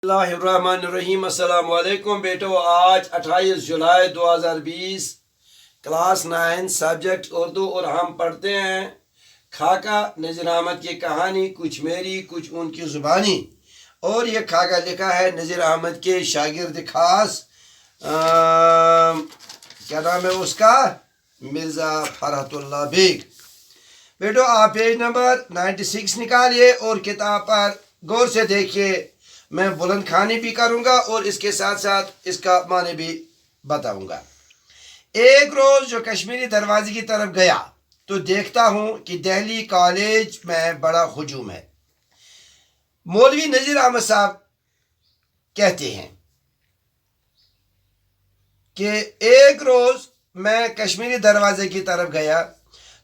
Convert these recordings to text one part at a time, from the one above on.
बिस्मिल्लाहिर्रहमानिर्रहीम। अस्सलाम वालेकुम बेटो। आज 28 जुलाई 2020 क्लास 9 सब्जेक्ट उर्दू और हम पढ़ते हैं खाका नज़ीर अहमद की कहानी, कुछ मेरी कुछ उनकी ज़ुबानी। और ये खाका लिखा है नज़ीर अहमद के शागिर्द खास, क्या नाम है उसका, मिर्ज़ा फरहतुल्लाह बेग। बेटो आप पेज नंबर 96 निकालिए और किताब पर गौर से देखिए। मैं बुलंद खानी भी करूंगा और इसके साथ साथ इसका माने भी बताऊंगा। एक रोज जो कश्मीरी दरवाजे की तरफ गया तो देखता हूं कि दिल्ली कॉलेज में बड़ा हुजूम है। मौलवी नज़ीर अहमद साहब कहते हैं कि एक रोज मैं कश्मीरी दरवाजे की तरफ गया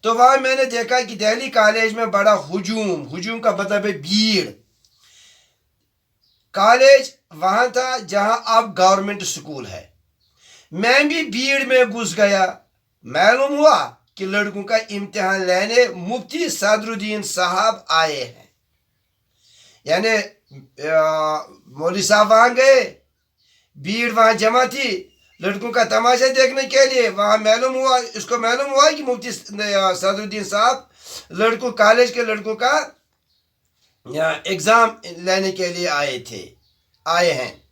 तो वहां मैंने देखा कि दिल्ली कॉलेज में बड़ा हुजूम का मतलब है भीड़। कॉलेज वहां था जहां अब गवर्नमेंट स्कूल है। मैं भी भीड़ में घुस गया। मालूम हुआ कि लड़कों का इम्तिहान लेने मुफ्ती सदरुद्दीन साहब आए हैं। यानी मौलवी साहब वहां गए, भीड़ वहां जमा थी लड़कों का तमाशा देखने के लिए। वहां इसको मालूम हुआ कि मुफ्ती सदरुद्दीन साहब कॉलेज के लड़कों का एग्जाम लेने के लिए आए हैं।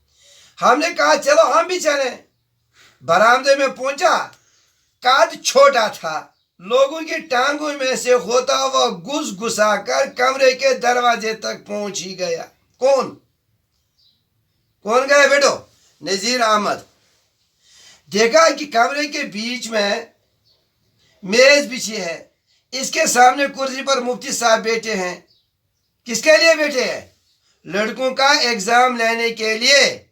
हमने कहा चलो हम भी चले। बरामदे में पहुंचा, कद छोटा था, लोगों की टांगों में से होता हुआ घुसा कर कमरे के दरवाजे तक पहुंच ही गया। कौन गया बेटो? नज़ीर अहमद। देखा कि कमरे के बीच में मेज बिछी है, इसके सामने कुर्सी पर मुफ्ती साहब बैठे हैं। किसके लिए बैठे हैं? लड़कों का एग्जाम लेने के लिए।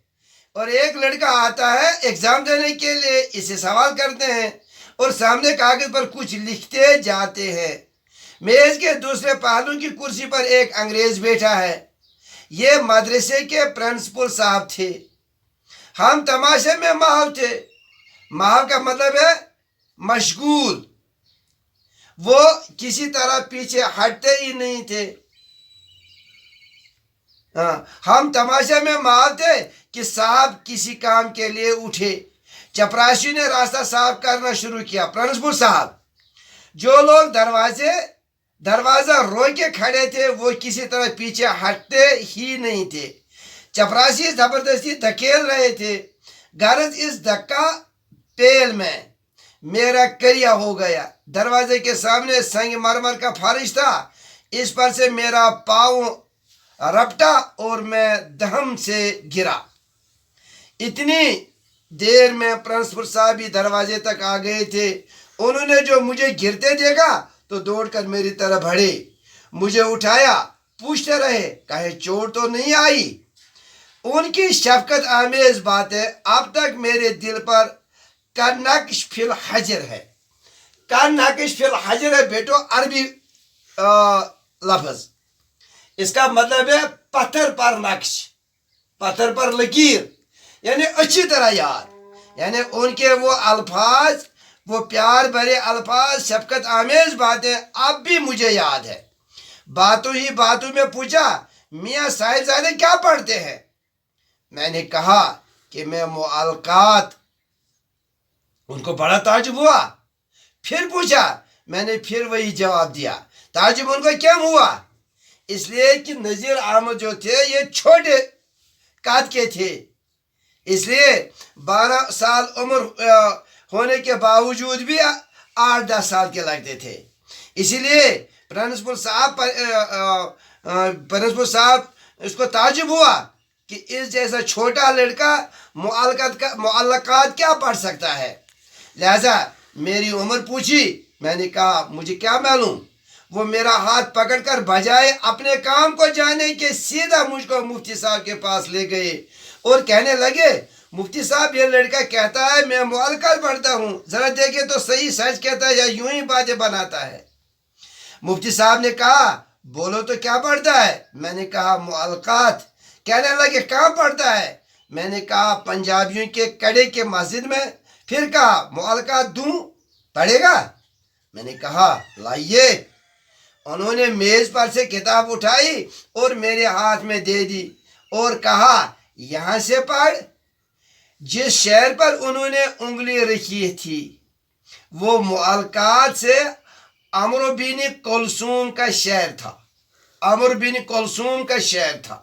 और एक लड़का आता है एग्जाम देने के लिए, इसे सवाल करते हैं और सामने कागज पर कुछ लिखते जाते हैं। मेज के दूसरे पहलू की कुर्सी पर एक अंग्रेज बैठा है। ये मदरसे के प्रिंसिपल साहब थे। हम तमाशे में महव थे। महव का मतलब है मशगूल। वो किसी तरह पीछे हटते ही नहीं थे। हम तमाशे में महव थे कि साहब किसी काम के लिए उठे। चपरासी ने रास्ता साफ करना शुरू किया। प्रिंसिपल साहब, जो लोग दरवाजा रोके खड़े थे वो किसी तरह पीछे हटते ही नहीं थे। चपरासी जबरदस्ती धकेल रहे थे। गरज इस धक्का पेल में मेरा करिया हो गया। दरवाजे के सामने संगमरमर का फर्श था, इस पर से मेरा पाँव रपटा और मैं दहम से गिरा। इतनी देर में प्रिंसिपल साहब भी दरवाजे तक आ गए थे। उन्होंने जो मुझे गिरते देखा तो दौड़कर मेरी तरफ बढ़े, मुझे उठाया, पूछते रहे कहीं चोट तो नहीं आई। उनकी शफकत आमेज बातें अब तक मेरे दिल पर कनक्श फिल हजर है। कनक्श फिल हजर है बेटो अरबी लफ्ज। इसका मतलब है पत्थर पर नक्श, पत्थर पर लकीर, यानी अच्छी तरह याद। यानी उनके वो अल्फाज, वो प्यार भरे अल्फाज, शफकत आमेज बातें अब भी मुझे याद है। बातों ही बातों में पूछा, मियाँ साहिबजादे क्या पढ़ते हैं? मैंने कहा कि मैं मुअल्लकात। उनको बड़ा ताजुब हुआ। फिर पूछा, मैंने फिर वही जवाब दिया। ताजुब उनको क्यों हुआ? इसलिए कि नज़ीर अहमद जो थे ये छोटे कद के थे, इसलिए 12 साल उम्र होने के बावजूद भी 8-10 साल के लगते थे। इसीलिए प्रिंसिपल साहब इसको ताजुब हुआ कि इस जैसा छोटा लड़का मुअल्लकात क्या पढ़ सकता है। लिहाजा मेरी उम्र पूछी। मैंने कहा मुझे क्या मालूम। वो मेरा हाथ पकड़कर बजाय अपने काम को जाने के सीधा मुझको मुफ्ती साहब के पास ले गए और कहने लगे, मुफ्ती साहब ये लड़का कहता है मैं मुअल्लकात पढ़ता हूँ, जरा देखे तो सही सच कहता है या यूं ही बातें बनाता है। मुफ्ती साहब ने कहा बोलो तो क्या पढ़ता है? मैंने कहा मुअल्लकात। कहने लगे कहाँ पढ़ता है? मैंने कहा पंजाबियों के कड़े के मस्जिद में। फिर कहा मुअल्लकात दूं, पढ़ेगा? मैंने कहा लाइए। उन्होंने मेज पर से किताब उठाई और मेरे हाथ में दे दी और कहा यहाँ से पढ़। जिस शहर पर उन्होंने उंगली रखी थी वो मुअल्कात से अमर बिन कुलसूम का शहर था। अमर बिन कुलसूम का शहर था।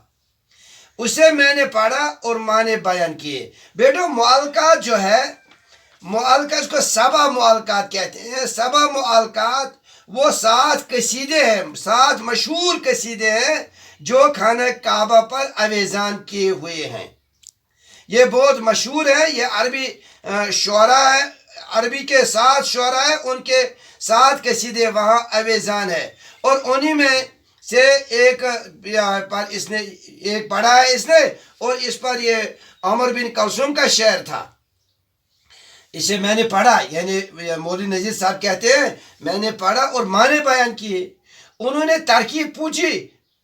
उसे मैंने पढ़ा और माँ ने बयान किए। बेटो मुअल्कात जो है, मुअल्कात को सबा मुअल्कात कहते हैं। सबा मुअल्कात वो 7 कसीदे हैं, 7 मशहूर कसीदे हैं जो खाना काबा पर अवेजान किए हुए हैं। ये बहुत मशहूर है। ये अरबी शुअरा है, अरबी के 7 शुअरा है, उनके 7 कसीदे वहाँ अवेजान है। और उन्हीं में से एक पर इसने एक पढ़ा है इसने, और इस पर ये अमर बिन कुलसूम का शेर था। इसे मैंने पढ़ा, यानी मौलवी नजीर साहब कहते हैं मैंने पढ़ा और माँ ने बयान किए। उन्होंने तरकीब पूछी,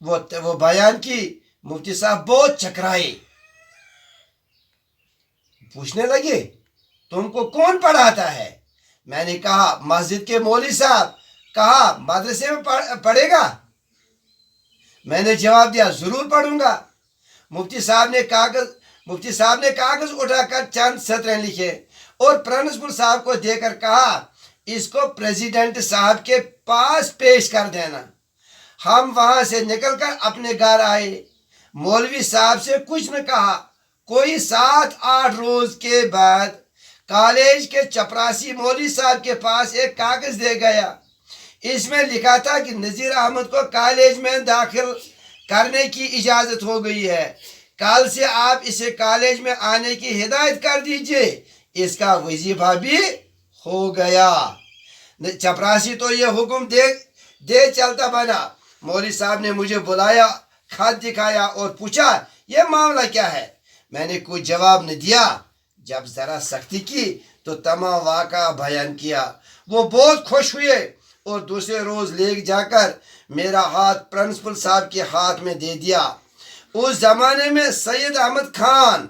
वो बयान की। मुफ्ती साहब बहुत चकराए, पूछने लगे तुमको कौन पढ़ाता है? मैंने कहा मस्जिद के मौलवी साहब। कहा मदरसे में पढ़ेगा? मैंने जवाब दिया जरूर पढ़ूंगा। मुफ्ती साहब ने कागज उठाकर चंद सत्र लिखे और प्रिंसिपल साहब को देकर कहा इसको प्रेसिडेंट साहब के पास पेश कर देना। हम वहां से निकलकर अपने घर आए। मौलवी साहब से कुछ न कहा। कोई 7-8 रोज के बाद कॉलेज के चपरासी मौलवी साहब के पास एक कागज दे गया। इसमें लिखा था कि नजीर अहमद को कॉलेज में दाखिल करने की इजाजत हो गई है। कल से आप इसे कॉलेज में आने की हिदायत कर दीजिए। इसका वजीफा भी हो गया। चपरासी तो ये हुक्म दे चलता बना। मौलवी साहब ने मुझे बुलाया, खत दिखाया और पूछा ये मामला क्या है। मैंने कोई जवाब न दिया। जब जरा सख्ती की तो तमाम वाक़ा बयान किया। वो बहुत खुश हुए और दूसरे रोज ले जाकर मेरा हाथ प्रिंसिपल साहब के हाथ में दे दिया। उस जमाने में सैयद अहमद खान,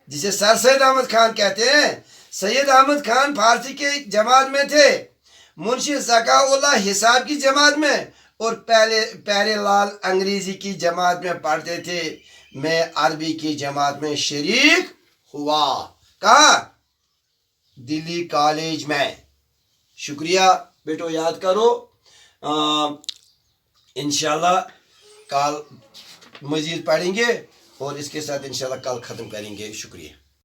जिसे सर सैयद अहमद खान कहते हैं, सैयद अहमद खान फारसी की जमात में थे, मुंशी ज़काउल्लाह हिसाब की जमात में, और प्यारे लाल अंग्रेजी की जमात में पढ़ते थे। मैं अरबी की जमात में शरीक हुआ। कहाँ? दिल्ली कॉलेज में। शुक्रिया बेटो, याद करो। इंशाल्लाह कल मजीद पढ़ेंगे और इसके साथ इंशाल्लाह कल ख़त्म करेंगे। शुक्रिया।